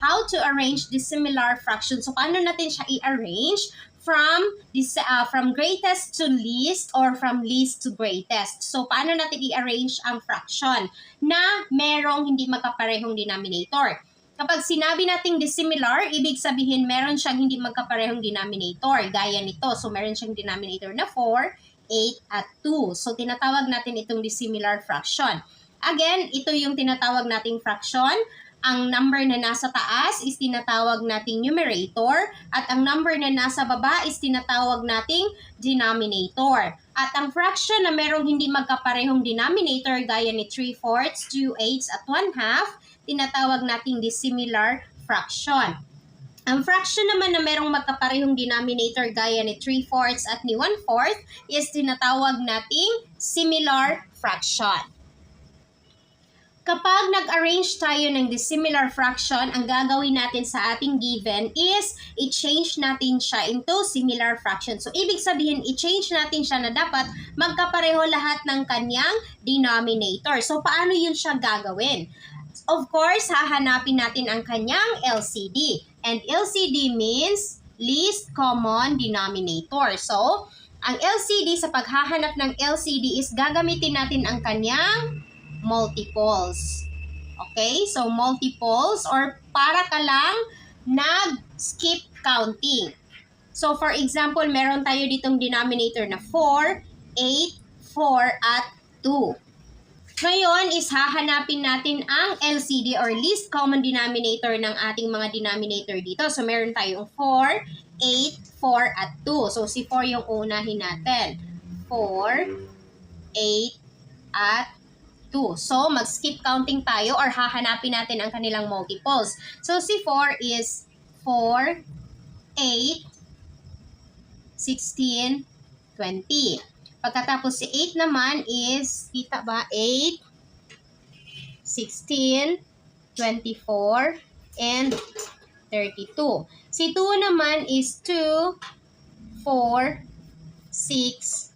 how to arrange dissimilar fractions. So, paano natin siya i-arrange from greatest to least or from least to greatest. So, paano natin i-arrange ang fraction na merong hindi magkaparehong denominator? Kapag sinabi nating dissimilar, ibig sabihin meron siyang hindi magkaparehong denominator. Gaya nito. So, meron siyang denominator na 4, 8, at 2. So, tinatawag natin itong dissimilar fraction. Again, ito yung tinatawag nating fraction. Ang number na nasa taas is tinatawag nating numerator at ang number na nasa baba is tinatawag nating denominator. At ang fraction na merong hindi magkaparehong denominator gaya ni 3/4, 2/8 at 1/2, tinatawag nating dissimilar fraction. Ang fraction naman na merong magkaparehong denominator gaya ni 3/4 at ni 1/4 is tinatawag nating similar fraction. Kapag nag-arrange tayo ng dissimilar fraction, ang gagawin natin sa ating given is i-change natin siya into similar fraction. So, ibig sabihin, i-change natin siya na dapat magkapareho lahat ng kanyang denominator. So, paano yun siya gagawin? Of course, hahanapin natin ang kanyang LCD. And LCD means least common denominator. So, ang LCD, sa paghahanap ng LCD is gagamitin natin ang kanyang multiples. Okay? So, multiples or para ka lang nag-skip counting. So, for example, meron tayo ditong denominator na 4, 8, 4, at 2. Ngayon is hahanapin natin ang LCD or least common denominator ng ating mga denominator dito. So, meron tayong 4, 8, 4, at 2. So, si 4 yung unahin natin. 4, 8, at 2. So, mag-skip counting tayo or hahanapin natin ang kanilang multiples. So, si 4 is 4, 8, 16, 20. Pagkatapos si 8 naman is, kita ba, 8, 16, 24, and 32. Si 2 naman is 2, 4, 6,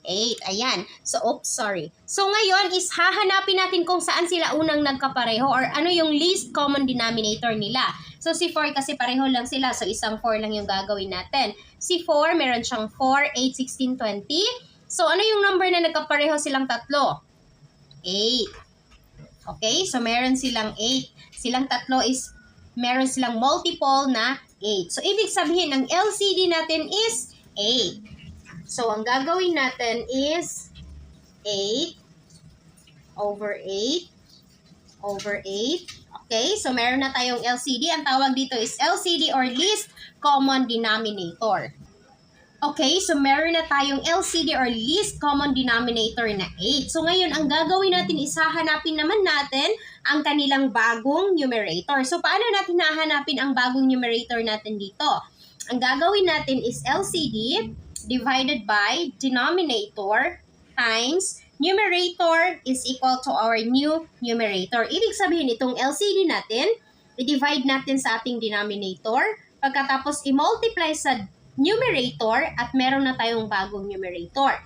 8. Ayan. So, sorry. So, ngayon is hahanapin natin kung saan sila unang nagkapareho or ano yung least common denominator nila. So, si 4 kasi pareho lang sila. So, isang 4 lang yung gagawin natin. Si 4, meron siyang 4, 8, 16, 20. So, ano yung number na nagkapareho silang tatlo? 8. Okay? So, meron silang 8. Silang tatlo is meron silang multiple na 8. So, ibig sabihin, ang LCD natin is 8. So, ang gagawin natin is 8 over 8 over 8. Okay? So, meron na tayong LCD. Ang tawag dito is LCD or least common denominator. Okay? So, meron na tayong LCD or least common denominator na 8. So, ngayon, ang gagawin natin is hahanapin naman natin ang kanilang bagong numerator. So, paano natin hahanapin ang bagong numerator natin dito? Ang gagawin natin is LCD divided by denominator times numerator is equal to our new numerator. Ibig sabihin itong LCD natin, i-divide natin sa ating denominator, pagkatapos i-multiply sa numerator at meron na tayong bagong numerator.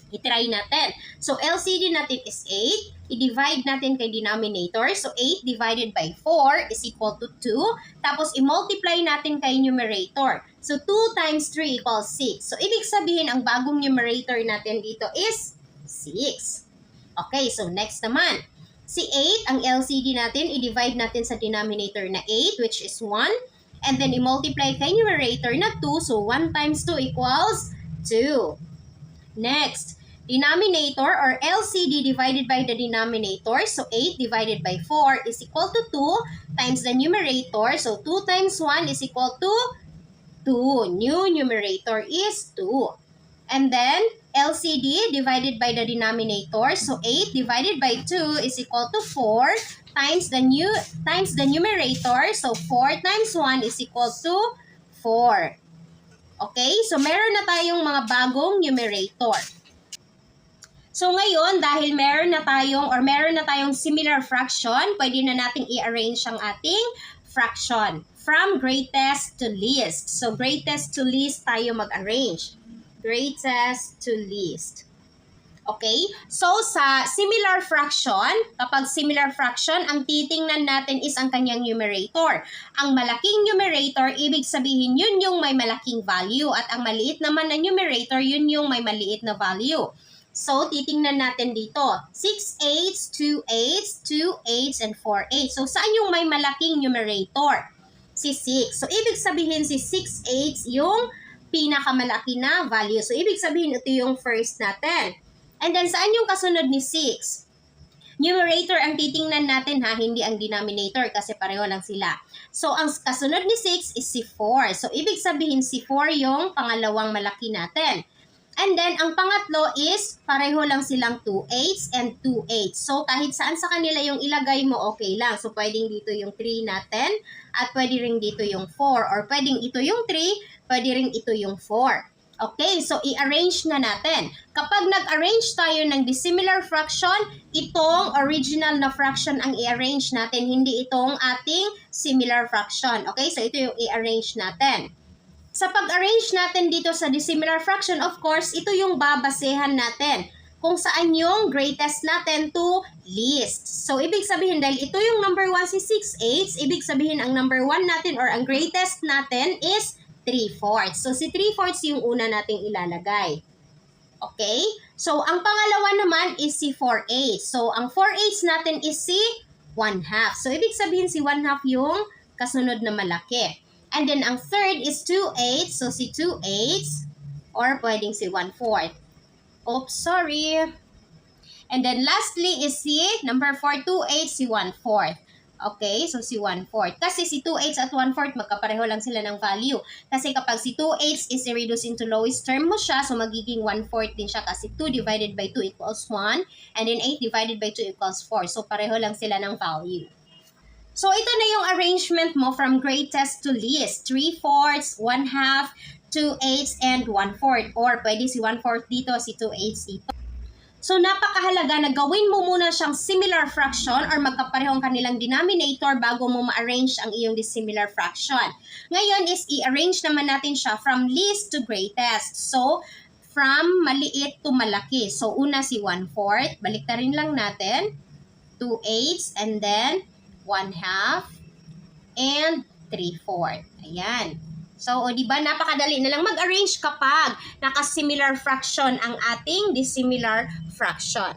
I-try natin. So, LCD natin is 8. I-divide natin kay denominator. So, 8 divided by 4 is equal to 2. Tapos, i-multiply natin kay numerator. So, 2 times 3 equals 6. So, ibig sabihin, ang bagong numerator natin dito is 6. Okay, so next naman. Si 8, ang LCD natin, i-divide natin sa denominator na 8, which is 1. And then, i-multiply kay numerator na 2. So, 1 times 2 equals 2. Next, denominator or LCD divided by the denominator. So, 8 divided by 4 is equal to 2 times the numerator. So, 2 times 1 is equal to 2. New numerator is 2. And then, LCD divided by the denominator. So, 8 divided by 2 is equal to 4 times the numerator. So, 4 times 1 is equal to 4. Okay? So, meron na tayong mga bagong numerator. So, ngayon, dahil meron na tayong similar fraction, pwede na nating i-arrange ang ating fraction from greatest to least. So, greatest to least tayo mag-arrange. Greatest to least. Okay? So, sa similar fraction, kapag similar fraction, ang titingnan natin is ang kanyang numerator. Ang malaking numerator, ibig sabihin yun yung may malaking value. At ang maliit naman na numerator, yun yung may maliit na value. So, titingnan natin dito. 6 8s, 2 8s, 2 8s, and 4 8s. So, saan yung may malaking numerator? Si 6. So, ibig sabihin si 6 8s yung pinakamalaki na value. So, ibig sabihin ito yung first natin. And then, saan yung kasunod ni 6? Numerator ang titingnan natin ha, hindi ang denominator kasi pareho lang sila. So, ang kasunod ni 6 is si 4. So, ibig sabihin si 4 yung pangalawang malaki natin. And then, ang pangatlo is pareho lang silang 2 8s and 2 8s. So, kahit saan sa kanila yung ilagay mo, okay lang. So, pwedeng dito yung 3 natin at pwede rin dito yung 4. Or pwedeng ito yung 3, pwede rin ito yung 4. Okay, so i-arrange na natin. Kapag nag-arrange tayo ng dissimilar fraction, itong original na fraction ang i-arrange natin, hindi itong ating similar fraction. Okay, so ito yung i-arrange natin. Sa pag-arrange natin dito sa dissimilar fraction, of course, ito yung babasehan natin kung saan yung greatest natin to least. So, ibig sabihin, dahil ito yung number 1 si 6 8, ibig sabihin ang number 1 natin or ang greatest natin is 3/4. So, si 3/4 yung una nating ilalagay. Okay? So, ang pangalawa naman is si 4/8. So, ang 4/8 natin is si 1/2. So, ibig sabihin si 1/2 yung kasunod na malaki. And then, ang third is 2/8. So, si 2/8 or pwedeng si 1/4. Oops, sorry. And then, lastly is si number 4, 2/8, si 1/4. Okay, so si 1/4. Kasi si 2/8 at 1/4, magkapareho lang sila ng value. Kasi kapag si 2/8 is i-reduce into lowest term mo siya, so magiging 1/4 din siya kasi 2 divided by 2 equals 1. And then 8 divided by 2 equals 4. So pareho lang sila ng value. So ito na yung arrangement mo from greatest to least. 3/4, 1/2, 2/8, and 1/4. Or pwede si 1/4 dito, si 2/8 dito. So, napakahalaga na gawin mo muna siyang similar fraction or magkaparehong kanilang denominator bago mo ma-arrange ang iyong dissimilar fraction. Ngayon is i-arrange naman natin siya from least to greatest. So, from maliit to malaki. So, una si 1/4. Baliktarin lang natin. 2/8 and then 1/2 and 3/4. Ayan. So, di ba, napakadali na lang mag-arrange kapag naka-similar fraction ang ating dissimilar fraction.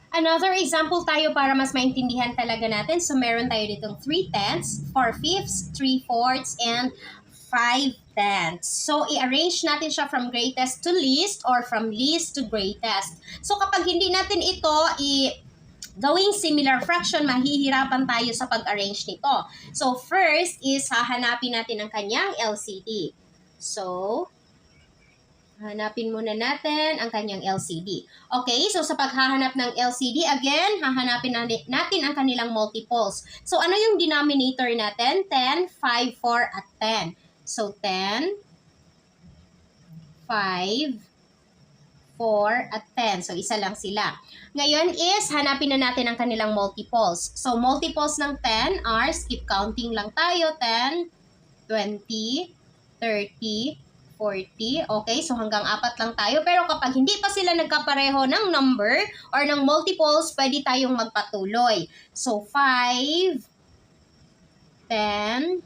Another example tayo para mas maintindihan talaga natin. So, meron tayo ditong 3/10, 4/5, 3/4, and 5/10. So, i-arrange natin siya from greatest to least or from least to greatest. So, kapag hindi natin ito gawing similar fraction, mahihirapan tayo sa pag-arrange nito. So, first is hahanapin natin ang kanyang LCD. So, hanapin muna natin ang kanyang LCD. Okay, so sa paghahanap ng LCD, again, hahanapin natin ang kanilang multiples. So, ano yung denominator natin? 10, 5, 4, at 10. So, 10, 5, 4, at 10. So, isa lang sila. Ngayon is, hanapin na natin ang kanilang multiples. So, multiples ng 10 are, skip counting lang tayo, 10, 20, 30, 40. Okay, so hanggang 4 lang tayo. Pero kapag hindi pa sila nagkapareho ng number or ng multiples, pwede tayong magpatuloy. So, 5, 10,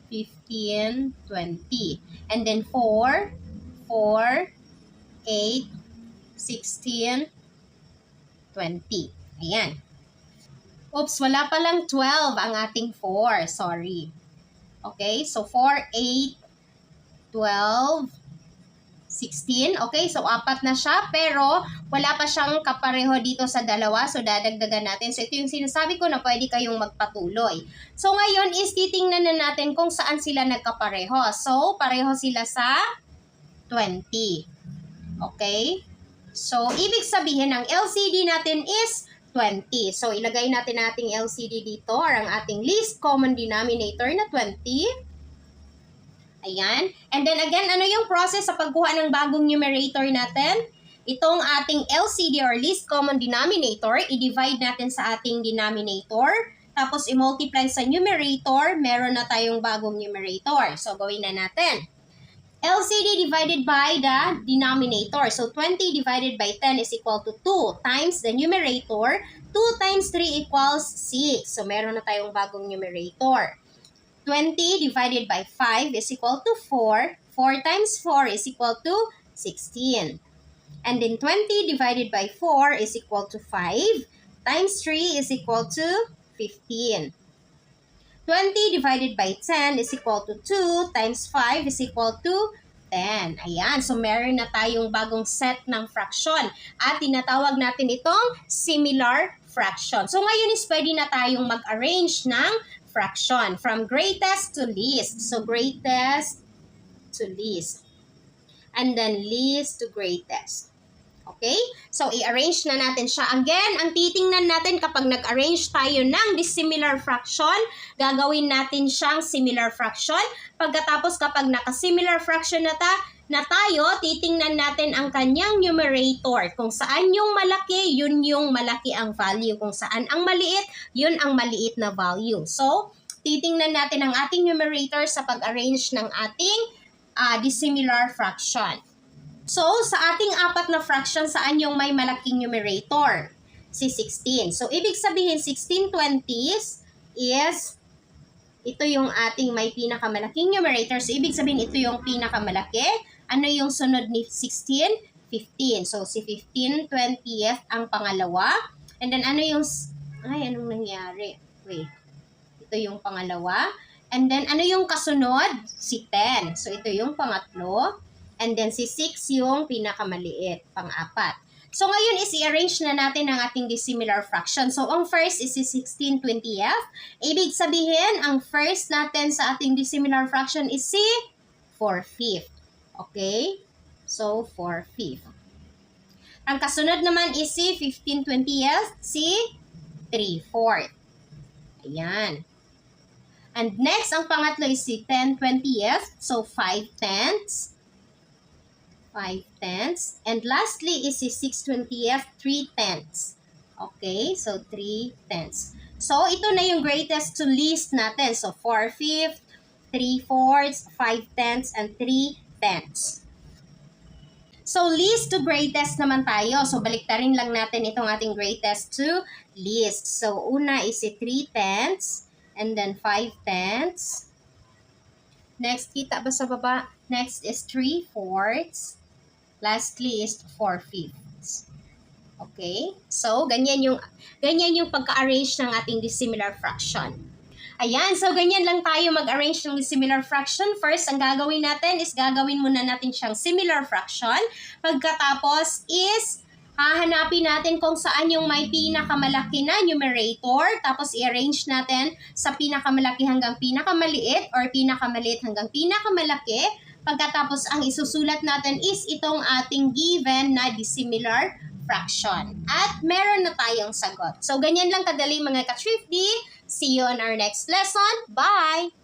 15, 20. And then 4, 8, 16, 20. Ayan. Oops, wala palang 12 ang ating 4. Sorry. Okay, so 4, 8, 12, 16. Okay, so 4 na siya, pero wala pa siyang kapareho dito sa dalawa. So, dadagdagan natin. So, ito yung sinasabi ko na pwede kayong magpatuloy. So, ngayon is titingnan na natin kung saan sila nagkapareho. So, pareho sila sa 20. Okay? So, ibig sabihin, ang LCD natin is 20. So, ilagay natin ating LCD dito or ang ating least common denominator na 20. Ayan. And then again, ano yung process sa pagkuha ng bagong numerator natin? Itong ating LCD or least common denominator, i-divide natin sa ating denominator. Tapos, i-multiply sa numerator, meron na tayong bagong numerator. So, gawin na natin. LCD divided by the denominator. So 20 divided by 10 is equal to 2 times the numerator. 2 times 3 equals 6. So meron na tayong bagong numerator. 20 divided by 5 is equal to 4. 4 times 4 is equal to 16. And then 20 divided by 4 is equal to 5. Times 3 is equal to 15. 20 divided by 10 is equal to 2 times 5 is equal to 10. Ayan, so meron na tayong bagong set ng fraction at tinatawag natin itong similar fraction. So ngayon is pwede na tayong mag-arrange ng fraction from greatest to least. So greatest to least. And then least to greatest. Okay? So, i-arrange na natin siya. Again, ang titingnan natin kapag nag-arrange tayo ng dissimilar fraction, gagawin natin siyang similar fraction. Pagkatapos kapag naka-similar fraction na tayo, titingnan natin ang kanyang numerator. Kung saan yung malaki, yun yung malaki ang value. Kung saan ang maliit, yun ang maliit na value. So, titingnan natin ang ating numerator sa pag-arrange ng ating dissimilar fraction. So, sa ating apat na fraction, saan yung may malaking numerator? Si 16. So, ibig sabihin, 16/20 is, ito yung ating may pinakamalaking numerator. So, ibig sabihin, ito yung pinakamalaki. Ano yung sunod ni 16? 15. So, si 15/20 ang pangalawa. And then, ano yung, anong nangyari? Wait. Ito yung pangalawa. And then, ano yung kasunod? Si 10. So, ito yung pangatlo. And then si 6 yung pinakamaliit, pang-apat. So ngayon is i-arrange na natin ang ating dissimilar fraction. So ang first is si 16/20. Ibig sabihin, ang first natin sa ating dissimilar fraction is si 4/5. Okay? So 4/5. Ang kasunod naman is si 15/20, si 3/4. Ayan. And next, ang pangatlo is si 10/20. So 5/10. 5/10. And lastly is si 6/20, 3/10. Okay, so 3/10. So, ito na yung greatest to least natin. So, 4/5, 3/4, 5/10, and 3/10. So, least to greatest naman tayo. So, baliktarin lang natin itong ating greatest to least. So, una is si 3/10, and then 5/10. Next, kita ba sa baba? Next is 3/4. Lastly is 4/5. Okay? So, ganyan yung pagka-arrange ng ating dissimilar fraction. Ayan, so ganyan lang tayo mag-arrange ng dissimilar fraction. First, ang gagawin natin is gagawin muna natin siyang similar fraction. Pagkatapos is hahanapin natin kung saan yung may pinakamalaki na numerator. Tapos, i-arrange natin sa pinakamalaki hanggang pinakamaliit or pinakamaliit hanggang pinakamalaki. Pagkatapos, ang isusulat natin is itong ating given na dissimilar fraction. At meron na tayong sagot. So, ganyan lang kadali mga ka-thrifty. See you on our next lesson. Bye!